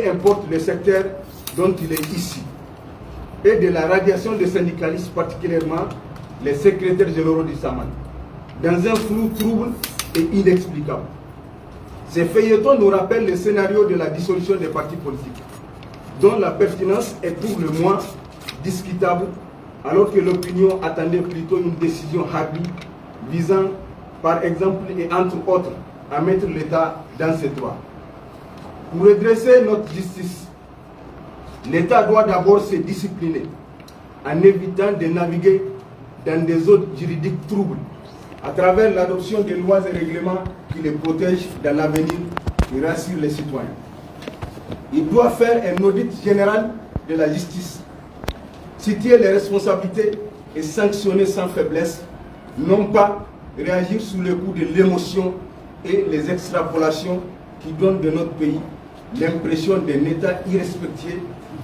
peu importe le secteur dont il est issu, et de la radiation des syndicalistes, particulièrement les secrétaires généraux du SAMAN, dans un flou trouble et inexplicable. Ces feuilletons nous rappellent le scénario de la dissolution des partis politiques, dont la pertinence est pour le moins discutable, alors que l'opinion attendait plutôt une décision hardie visant, par exemple et entre autres, à mettre l'État dans ses droits. Pour redresser notre justice, l'État doit d'abord se discipliner en évitant de naviguer dans des eaux juridiques troubles à travers l'adoption des lois et règlements qui les protègent dans l'avenir et rassurent les citoyens. Il doit faire un audit général de la justice, situer les responsabilités et sanctionner sans faiblesse, non pas réagir sous le coup de l'émotion et les extrapolations qui donnent de notre pays l'impression d'un État irrespectueux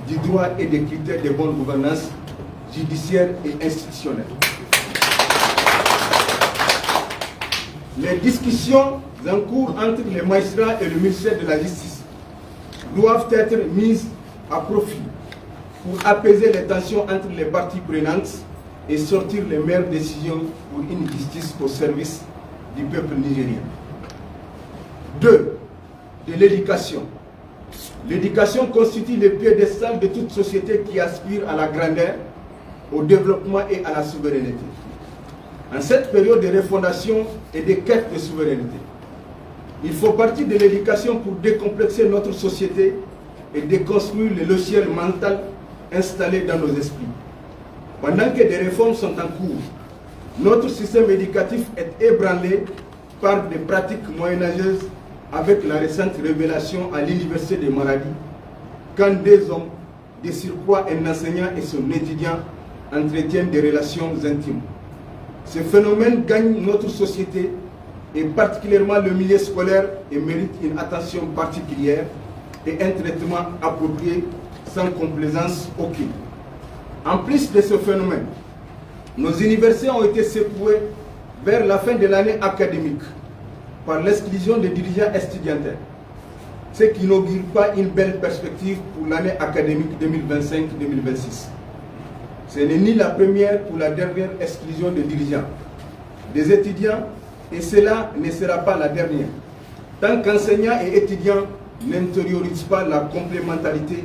du droit et des critères de bonne gouvernance judiciaire et institutionnelle. Les discussions en cours entre les magistrats et le ministère de la Justice doivent être mises à profit pour apaiser les tensions entre les parties prenantes et sortir les meilleures décisions pour une justice au service du peuple nigérien. 2. De l'éducation. L'éducation constitue le piédestal de toute société qui aspire à la grandeur, au développement et à la souveraineté. En cette période de refondation et de quête de souveraineté, il faut partir de l'éducation pour décomplexer notre société et déconstruire le logiciel mental installé dans nos esprits. Pendant que des réformes sont en cours, notre système éducatif est ébranlé par des pratiques moyenâgeuses avec la récente révélation à l'université de Maradi quand deux hommes, de surcroît un enseignant et son étudiant, entretiennent des relations intimes. Ce phénomène gagne notre société et particulièrement le milieu scolaire et mérite une attention particulière et un traitement approprié sans complaisance aucune. En plus de ce phénomène, nos universités ont été secouées vers la fin de l'année académique par l'exclusion des dirigeants estudiantins, ce qui n'augure pas une belle perspective pour l'année académique 2025-2026. Ce n'est ni la première ou la dernière exclusion des dirigeants, des étudiants, et cela ne sera pas la dernière, tant qu'enseignants et étudiants n'intériorisent pas la complémentarité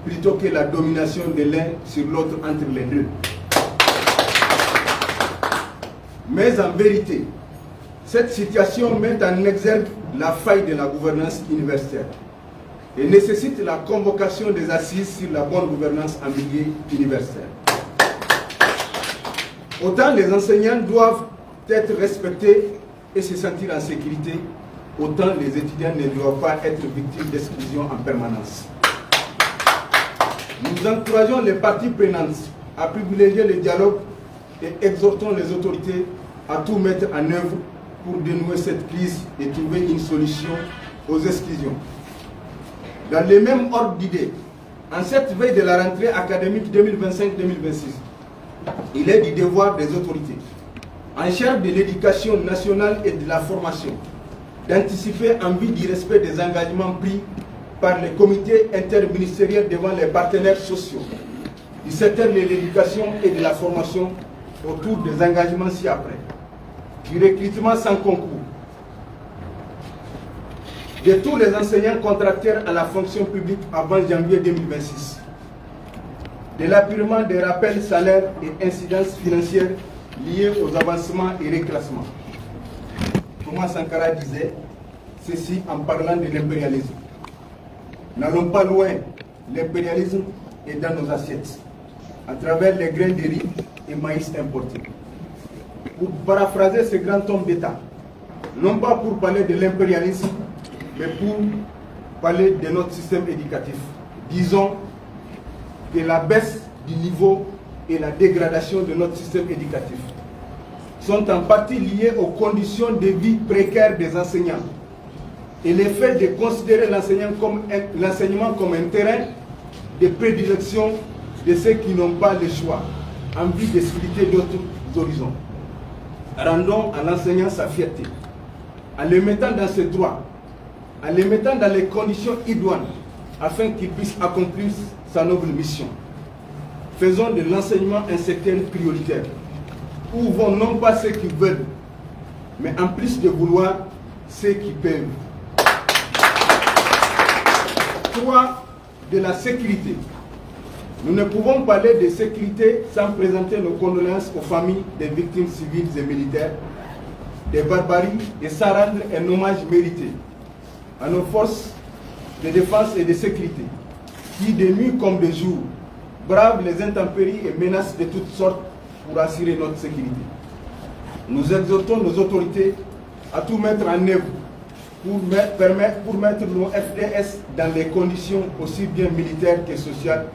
plutôt que la domination de l'un sur l'autre entre les deux. Mais en vérité, cette situation met en exergue la faille de la gouvernance universitaire et nécessite la convocation des assises sur la bonne gouvernance en milieu universitaire. Autant les enseignants doivent être respectés et se sentir en sécurité, autant les étudiants ne doivent pas être victimes d'exclusion en permanence. Nous encourageons les parties prenantes à privilégier le dialogue et exhortons les autorités à tout mettre en œuvre pour dénouer cette crise et trouver une solution aux exclusions. Dans le même ordre d'idées, en cette veille de la rentrée académique 2025-2026, il est du devoir des autorités, en charge de l'éducation nationale et de la formation, d'anticiper en vue du respect des engagements pris par les comités interministériels devant les partenaires sociaux du secteur de l'éducation et de la formation autour des engagements ci-après, du recrutement sans concours, de tous les enseignants contractaires à la fonction publique avant janvier 2026, de l'appurement des rappels salaires et incidences financières liées aux avancements et reclassements. Thomas Sankara disait ceci en parlant de l'impérialisme. N'allons pas loin, l'impérialisme est dans nos assiettes, à travers les grains de riz et maïs importés. Pour paraphraser ce grand homme d'État, non pas pour parler de l'impérialisme, mais pour parler de notre système éducatif. Disons que la baisse du niveau et la dégradation de notre système éducatif sont en partie liées aux conditions de vie précaires des enseignants et le fait de considérer l'enseignement comme un terrain de prédilection de ceux qui n'ont pas le choix, en vue de splitter d'autres horizons. Rendons à l'enseignant sa fierté, en le mettant dans ses droits, en le mettant dans les conditions idoines afin qu'il puisse accomplir sa noble mission. Faisons de l'enseignement un secteur prioritaire, où vont non pas ceux qui veulent, mais en plus de vouloir, ceux qui peuvent. 3. De la sécurité. Nous ne pouvons parler de sécurité sans présenter nos condoléances aux familles des victimes civiles et militaires des barbaries et sans rendre un hommage mérité à nos forces de défense et de sécurité qui, de nuit comme de jour, bravent les intempéries et menaces de toutes sortes pour assurer notre sécurité. Nous exhortons nos autorités à tout mettre en œuvre pour mettre nos FDS dans les conditions aussi bien militaires que sociales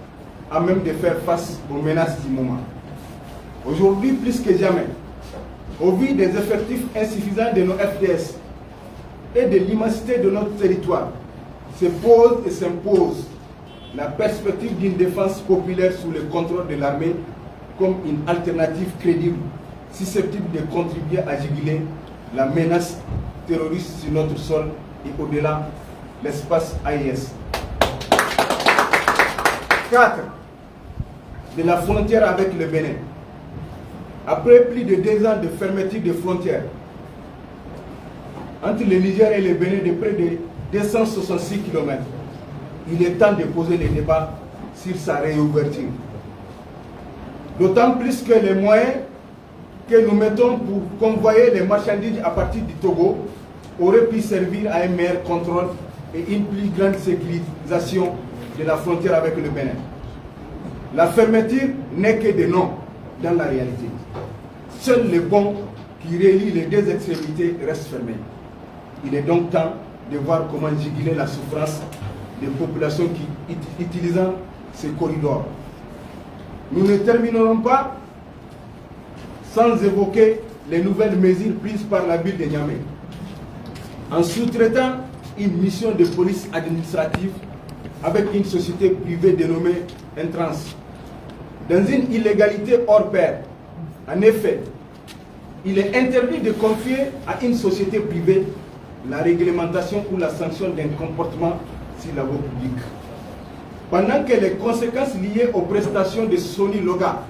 à même de faire face aux menaces du moment. Aujourd'hui, plus que jamais, au vu des effectifs insuffisants de nos FDS et de l'immensité de notre territoire, se pose et s'impose la perspective d'une défense populaire sous le contrôle de l'armée comme une alternative crédible, susceptible de contribuer à juguler la menace terroriste sur notre sol et au-delà l'espace AES. 4. De la frontière avec le Bénin. Après plus de 2 ans de fermeture de frontières entre le Niger et le Bénin de près de 266 km, il est temps de poser les débats sur sa réouverture. D'autant plus que les moyens que nous mettons pour convoyer les marchandises à partir du Togo auraient pu servir à un meilleur contrôle et une plus grande sécurisation de la frontière avec le Bénin. La fermeture n'est que de nom dans la réalité. Seul le pont qui relie les 2 extrémités reste fermé. Il est donc temps de voir comment juguler la souffrance des populations qui utilisent ces corridors. Nous ne terminerons pas sans évoquer les nouvelles mesures prises par la ville de Niamey. En sous-traitant une mission de police administrative avec une société privée dénommée Intrans, dans une illégalité hors pair. En effet, il est interdit de confier à une société privée la réglementation ou la sanction d'un comportement sur la voie publique. Pendant que les conséquences liées aux prestations de Sony Loga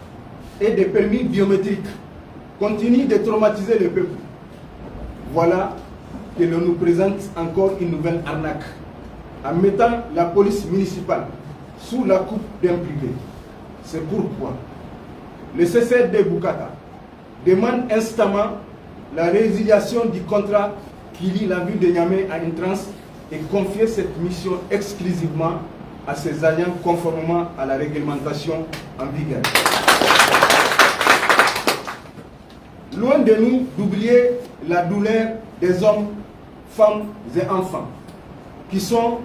et des permis biométriques continuent de traumatiser le peuple, voilà que l'on nous présente encore une nouvelle arnaque en mettant la police municipale sous la coupe d'un privé. C'est pourquoi le CCD Boukata demande instamment la résiliation du contrat qui lie la ville de Niamey à Intrans et confier cette mission exclusivement à ses agents conformément à la réglementation en vigueur. Loin de nous d'oublier la douleur des hommes, femmes et enfants qui sont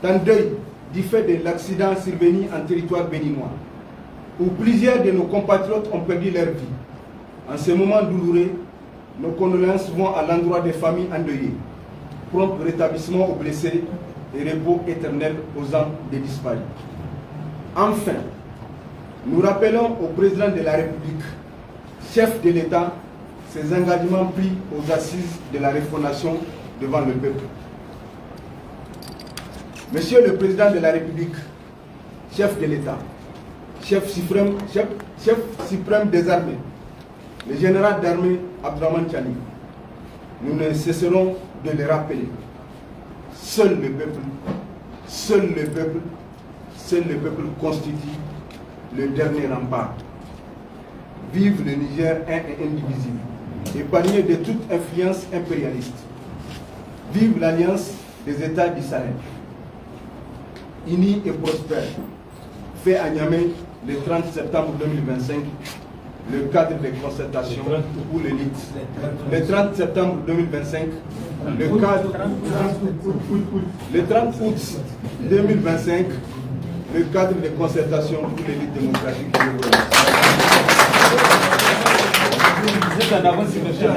en deuil du fait de l'accident survenu en territoire béninois, où plusieurs de nos compatriotes ont perdu leur vie. En ce moment douloureux, nos condoléances vont à l'endroit des familles endeuillées. Prompt rétablissement aux blessés et repos éternel aux âmes des disparus. Enfin, nous rappelons au président de la République, chef de l'État, ses engagements pris aux assises de la refondation devant le peuple. Monsieur le président de la République, chef de l'État, chef suprême des armées, le général d'armée Abdourahmane Tchani, nous ne cesserons de le rappeler. Seul le peuple constitue le dernier rempart. Vive le Niger un et indivisible, épargné de toute influence impérialiste. Vive l'alliance des États du Sahel, unis et prospères, fait à Niamey le 30 septembre 2025, le cadre de concertation pour l'élite. Le 30 septembre 2025, le 30 août 2025, le cadre de concertation pour l'élite démocratique. Vous êtes en avance, monsieur.